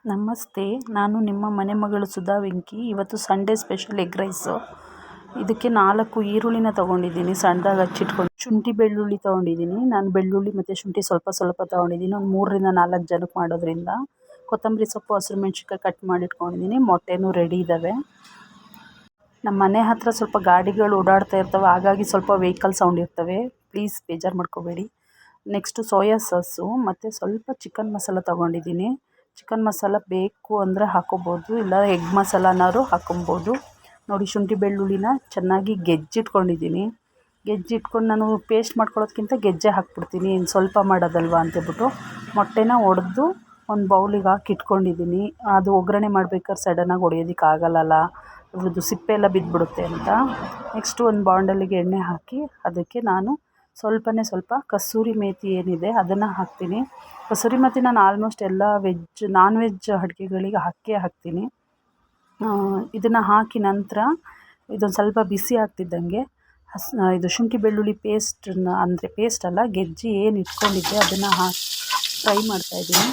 ನಮಸ್ತೆ, ನಾನು ನಿಮ್ಮ ಮನೆ ಮಗಳು ಸುಧಾ ವೆಂಕಿ. ಇವತ್ತು ಸಂಡೇ ಸ್ಪೆಷಲ್ ಎಗ್ ರೈಸು. ಇದಕ್ಕೆ 4 ಈರುಳ್ಳಿನ ತೊಗೊಂಡಿದ್ದೀನಿ, ಸಣ್ಣದಾಗಿ ಹಚ್ಚಿಟ್ಕೊಂಡು. ಶುಂಠಿ ಬೆಳ್ಳುಳ್ಳಿ ತೊಗೊಂಡಿದ್ದೀನಿ. ನಾನು ಬೆಳ್ಳುಳ್ಳಿ ಮತ್ತು ಶುಂಠಿ ಸ್ವಲ್ಪ ತೊಗೊಂಡಿದ್ದೀನಿ, ಒಂದು 3ರಿಂದ 4 ಜನಕ್ಕೆ ಮಾಡೋದ್ರಿಂದ. ಕೊತ್ತಂಬರಿ ಸೊಪ್ಪು, ಹಸಿರು ಮೆಣಸಿನ್ಕಾಯಿ ಕಟ್ ಮಾಡಿ ಇಟ್ಕೊಂಡಿದ್ದೀನಿ. ಮೊಟ್ಟೆನೂ ರೆಡಿ ಇದ್ದಾವೆ. ನಮ್ಮ ಮನೆ ಹತ್ತಿರ ಸ್ವಲ್ಪ ಗಾಡಿಗಳು ಓಡಾಡ್ತಾ ಇರ್ತವೆ, ಹಾಗಾಗಿ ಸ್ವಲ್ಪ ವೆಹಿಕಲ್ ಸೌಂಡ್ ಇರ್ತವೆ, ಪ್ಲೀಸ್ ಬೇಜಾರು ಮಾಡ್ಕೋಬೇಡಿ. ನೆಕ್ಸ್ಟು ಸೋಯಾ ಸಾಸು ಮತ್ತು ಸ್ವಲ್ಪ ಚಿಕನ್ ಮಸಾಲ ತೊಗೊಂಡಿದ್ದೀನಿ. ಚಿಕನ್ ಮಸಾಲ ಬೇಕು ಅಂದರೆ ಹಾಕ್ಕೋಬೋದು, ಇಲ್ಲ ಎಗ್ ಮಸಾಲನಾದ್ರು ಹಾಕ್ಕೊಬೋದು. ನೋಡಿ, ಶುಂಠಿ ಬೆಳ್ಳುಳ್ಳಿನ ಚೆನ್ನಾಗಿ ಗೆಜ್ಜಿಟ್ಕೊಂಡಿದ್ದೀನಿ. ಗೆಜ್ಜಿಟ್ಕೊಂಡು ನಾನು ಪೇಸ್ಟ್ ಮಾಡ್ಕೊಳ್ಳೋದ್ಕಿಂತ ಗೆಜ್ಜೆ ಹಾಕ್ಬಿಡ್ತೀನಿ, ಇನ್ನು ಸ್ವಲ್ಪ ಮಾಡೋದಲ್ವ ಅಂತೇಳ್ಬಿಟ್ಟು. ಮೊಟ್ಟೆನ ಒಡೆದು ಒಂದು ಬೌಲಿಗೆ ಹಾಕಿ ಇಟ್ಕೊಂಡಿದ್ದೀನಿ. ಅದು ಒಗ್ಗರಣೆ ಮಾಡ್ಬೇಕಾದ್ರೆ ಸಡನ್ನಾಗಿ ಹೊಡೆಯೋದಕ್ಕಾಗಲ್ಲ, ಅದ್ರದ್ದು ಸಿಪ್ಪೆ ಎಲ್ಲ ಬಿದ್ದುಬಿಡುತ್ತೆ ಅಂತ. ನೆಕ್ಸ್ಟು ಒಂದು ಬಾಂಡಲಿಗೆ ಎಣ್ಣೆ ಹಾಕಿ ಅದಕ್ಕೆ ನಾನು ಸ್ವಲ್ಪ ಕಸೂರಿ ಮೇಥಿ ಏನಿದೆ ಅದನ್ನು ಹಾಕ್ತೀನಿ. ಕಸೂರಿ ಮೇಥಿ ನಾನು ಆಲ್ಮೋಸ್ಟ್ ಎಲ್ಲ ನಾನ್ ವೆಜ್ ಅಡುಗೆಗಳಿಗೆ ಹಾಕ್ತೀನಿ. ಇದನ್ನು ಹಾಕಿ ನಂತರ ಇದೊಂದು ಸ್ವಲ್ಪ ಬಿಸಿ ಆಗ್ತಿದ್ದಂಗೆ ಇದು ಶುಂಠಿ ಬೆಳ್ಳುಳ್ಳಿ ಪೇಸ್ಟನ್ನು, ಅಂದರೆ ಪೇಸ್ಟ್ ಅಲ್ಲ, ಗೆಜ್ಜಿ ಏನು ಇಟ್ಕೊಂಡಿದ್ದೆ ಅದನ್ನು ಹಾಕಿ ಫ್ರೈ ಮಾಡ್ತಾಯಿದ್ದೀನಿ.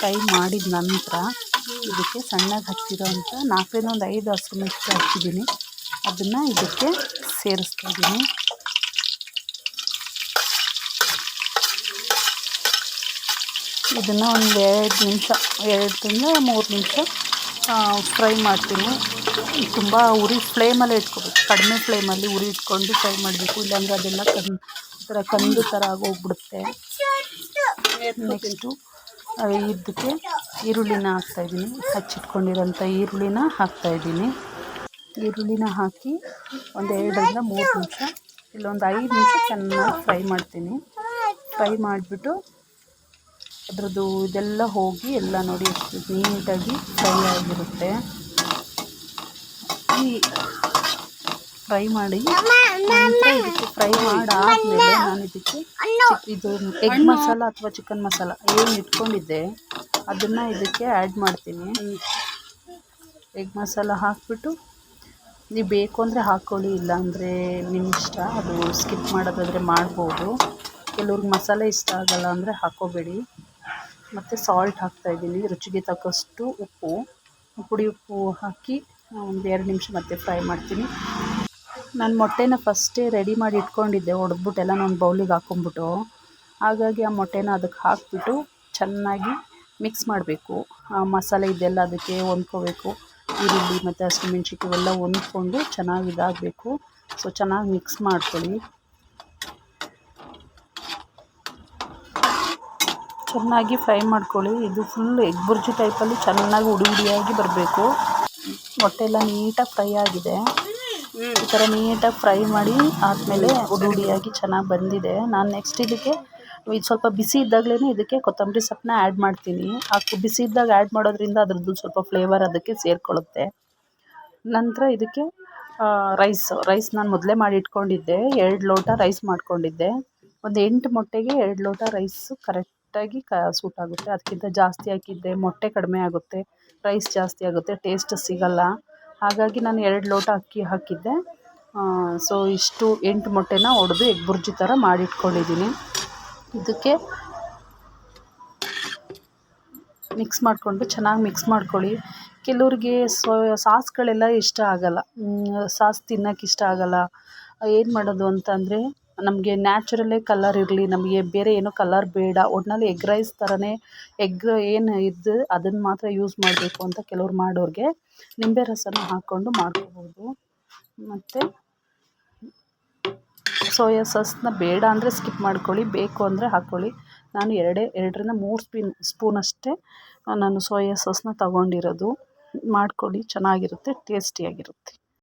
ಫ್ರೈ ಮಾಡಿದ ನಂತರ ಇದಕ್ಕೆ ಸಣ್ಣಗೆ ಹಚ್ಚಿರೋಂಥ 4ರಿಂದ ಒಂದು 5 ಹಸಿರು ಮೆಣಸಿನ್ಕಾಯಿ ಹಾಕಿದ್ದೀನಿ, ಅದನ್ನು ಇದಕ್ಕೆ ಸೇರಿಸ್ತಾಯಿದ್ದೀನಿ. ಇದನ್ನು ಒಂದು 2 ನಿಮಿಷ, 2ರಿಂದ 3 ನಿಮಿಷ ಫ್ರೈ ಮಾಡ್ತೀನಿ. ತುಂಬ ಉರಿ ಫ್ಲೇಮಲ್ಲೇ ಇಟ್ಕೋಬೇಕು, ಕಡಿಮೆ ಫ್ಲೇಮಲ್ಲಿ ಉರಿ ಇಟ್ಕೊಂಡು ಫ್ರೈ ಮಾಡಬೇಕು, ಇಲ್ಲಾಂದರೆ ಅದೆಲ್ಲ ಕಂದು ಥರ ಆಗೋಗ್ಬಿಡುತ್ತೆ. ನೆಕ್ಸ್ಟು ಇದಕ್ಕೆ ಈರುಳ್ಳಿನ ಹಾಕ್ತಾಯಿದ್ದೀನಿ, ಹಚ್ಚಿಟ್ಕೊಂಡಿರೋಂಥ ಈರುಳ್ಳಿನ ಹಾಕ್ತಾಯಿದ್ದೀನಿ. ಈರುಳ್ಳಿನ ಹಾಕಿ ಒಂದು 2ರಿಂದ 3 ನಿಮಿಷ, ಇಲ್ಲೊಂದು 5 ನಿಮಿಷ ಚೆನ್ನಾಗಿ ಫ್ರೈ ಮಾಡ್ತೀನಿ. ಫ್ರೈ ಮಾಡಿಬಿಟ್ಟು ಅದರದ್ದು ಇದೆಲ್ಲ ಹೋಗಿ ಎಲ್ಲ ನೋಡಿ ಎಷ್ಟು ನೀಟಾಗಿ ಫ್ರೈ ಆಗಿರುತ್ತೆ. ಈ ಫ್ರೈ ಮಾಡಿ ನಂತರ ಇದಕ್ಕೆ ಫ್ರೈ ಮಾಡಾದಮೇಲೆ ನಾನು ಇದಕ್ಕೆ ಇದು ಎಗ್ ಮಸಾಲ ಅಥವಾ ಚಿಕನ್ ಮಸಾಲ ಏನು ಇಟ್ಕೊಂಡಿದ್ದೆ ಅದನ್ನು ಇದಕ್ಕೆ ಆ್ಯಡ್ ಮಾಡ್ತೀನಿ. ಎಗ್ ಮಸಾಲ ಹಾಕಿಬಿಟ್ಟು ನೀವು ಬೇಕು ಅಂದರೆ ಹಾಕ್ಕೊಳ್ಳಿ, ಇಲ್ಲಾಂದರೆ ನಿಮ್ಮ ಇಷ್ಟ, ಅದು ಸ್ಕಿಪ್ ಮಾಡೋದಾದರೆ ಮಾಡ್ಬೋದು. ಕೆಲವ್ರಿಗೆ ಮಸಾಲೆ ಇಷ್ಟ ಆಗೋಲ್ಲ ಅಂದರೆ ಹಾಕ್ಕೋಬೇಡಿ. ಮತ್ತು ಸಾಲ್ಟ್ ಹಾಕ್ತಾಯಿದ್ದೀನಿ, ರುಚಿಗೆ ತಕ್ಕಷ್ಟು ಪುಡಿ ಉಪ್ಪು ಹಾಕಿ ಒಂದು 2 ನಿಮಿಷ ಮತ್ತೆ ಫ್ರೈ ಮಾಡ್ತೀನಿ. ನಾನು ಮೊಟ್ಟೆನ ಫಸ್ಟೇ ರೆಡಿ ಮಾಡಿ ಇಟ್ಕೊಂಡಿದ್ದೆ, ಒಡೆದ್ಬಿಟ್ಟು ಎಲ್ಲ ಒಂದು ಬೌಲಿಗೆ ಹಾಕ್ಕೊಂಬಿಟ್ಟು. ಹಾಗಾಗಿ ಆ ಮೊಟ್ಟೆನ ಅದಕ್ಕೆ ಹಾಕಿಬಿಟ್ಟು ಚೆನ್ನಾಗಿ ಮಿಕ್ಸ್ ಮಾಡಬೇಕು. ಆ ಮಸಾಲೆ ಇದೆಲ್ಲ ಅದಕ್ಕೆ ಹೊಂದ್ಕೋಬೇಕು, ಈರುಳ್ಳಿ ಮತ್ತು ಹಸಿರು ಮೆಣಸಿನ್ಕಾಯಿ ಇವೆಲ್ಲ ಹೊಂದ್ಕೊಂಡು ಚೆನ್ನಾಗಿ ಇದಾಗಬೇಕು. ಸೊ ಚೆನ್ನಾಗಿ ಮಿಕ್ಸ್ ಮಾಡ್ಕೊಳ್ಳಿ. ಚೆನ್ನಾಗಿ ಫ್ರೈ ಮಾಡ್ಕೊಳ್ಳಿ. ಇದು ಫುಲ್ ಎಗ್ ಬುರ್ಜಿ ಟೈಪಲ್ಲಿ ಚೆನ್ನಾಗಿ ಹುಡಿಯಾಗಿ ಬರಬೇಕು. ಮೊಟ್ಟೆ ಎಲ್ಲ ನೀಟಾಗಿ ಫ್ರೈ ಆಗಿದೆ. ಈ ಥರ ನೀಟಾಗಿ ಫ್ರೈ ಮಾಡಿ ಆದಮೇಲೆ ಹುಡಿಯಾಗಿ ಚೆನ್ನಾಗಿ ಬಂದಿದೆ. ನಾನು ನೆಕ್ಸ್ಟ್ ಇದಕ್ಕೆ ಇದು ಸ್ವಲ್ಪ ಬಿಸಿ ಇದ್ದಾಗಲೇ ಇದಕ್ಕೆ ಕೊತ್ತಂಬರಿ ಸೊಪ್ಪನ್ನ ಆ್ಯಡ್ ಮಾಡ್ತೀನಿ. ಬಿಸಿ ಇದ್ದಾಗ ಆ್ಯಡ್ ಮಾಡೋದ್ರಿಂದ ಅದ್ರದ್ದು ಸ್ವಲ್ಪ ಫ್ಲೇವರ್ ಅದಕ್ಕೆ ಸೇರಿಕೊಳ್ಳುತ್ತೆ. ನಂತರ ಇದಕ್ಕೆ ರೈಸ್ ನಾನು ಮೊದಲೇ ಮಾಡಿ ಇಟ್ಕೊಂಡಿದ್ದೆ, 2 ಲೋಟ ರೈಸ್ ಮಾಡ್ಕೊಂಡಿದ್ದೆ. ಒಂದು 8 ಮೊಟ್ಟೆಗೆ 2 ಲೋಟ ರೈಸು ಕರೆಕ್ಟಾಗಿ ಸೂಟ್ ಆಗುತ್ತೆ. ಅದಕ್ಕಿಂತ ಜಾಸ್ತಿ ಹಾಕಿದರೆ ಮೊಟ್ಟೆ ಕಡಿಮೆ ಆಗುತ್ತೆ, ರೈಸ್ ಜಾಸ್ತಿ ಆಗುತ್ತೆ, ಟೇಸ್ಟ್ ಸಿಗಲ್ಲ. ಹಾಗಾಗಿ ನಾನು 2 ಲೋಟ ಅಕ್ಕಿ ಹಾಕಿದ್ದೆ. ಸೊ ಇಷ್ಟು 8 ಮೊಟ್ಟೆನ ಒಡೆದು ಎಗ್ ಬುರ್ಜಿ ಥರ ಮಾಡಿಟ್ಕೊಂಡಿದ್ದೀನಿ. ಇದಕ್ಕೆ ಮಿಕ್ಸ್ ಮಾಡಿಕೊಂಡು ಚೆನ್ನಾಗಿ ಮಿಕ್ಸ್ ಮಾಡ್ಕೊಳ್ಳಿ. ಕೆಲವ್ರಿಗೆ ಸಾಸ್ಗಳೆಲ್ಲ ಇಷ್ಟ ಆಗೋಲ್ಲ, ಸಾಸ್ ತಿನ್ನೋಕೆ ಇಷ್ಟ ಆಗೋಲ್ಲ. ಏನು ಮಾಡೋದು ಅಂತಂದರೆ, ನಮಗೆ ನ್ಯಾಚುರಲ್ಲೇ ಕಲರ್ ಇರಲಿ, ನಮಗೆ ಬೇರೆ ಏನೋ ಕಲರ್ ಬೇಡ, ಒಟ್ಟಿನಲ್ಲಿ ಎಗ್ ರೈಸ್ ಥರನೇ ಎಗ್ ಏನು ಇದ್ದು ಅದನ್ನು ಮಾತ್ರ ಯೂಸ್ ಮಾಡಬೇಕು ಅಂತ ಕೆಲವ್ರು ಮಾಡೋರಿಗೆ ನಿಂಬೆ ರಸನ ಹಾಕ್ಕೊಂಡು ಮಾಡ್ಕೋಬೋದು. ಮತ್ತು ಸೋಯಾ ಸಾಸ್ನ ಬೇಡ ಅಂದರೆ ಸ್ಕಿಪ್ ಮಾಡ್ಕೊಳ್ಳಿ, ಬೇಕು ಅಂದರೆ ಹಾಕ್ಕೊಳ್ಳಿ. ನಾನು 2ರಿಂದ 3 ಸ್ಪೂನಷ್ಟೇ ನಾನು ಸೋಯಾ ಸಾಸ್ನ ತಗೊಂಡಿರೋದು. ಮಾಡ್ಕೊಳ್ಳಿ, ಚೆನ್ನಾಗಿರುತ್ತೆ, ಟೇಸ್ಟಿಯಾಗಿರುತ್ತೆ.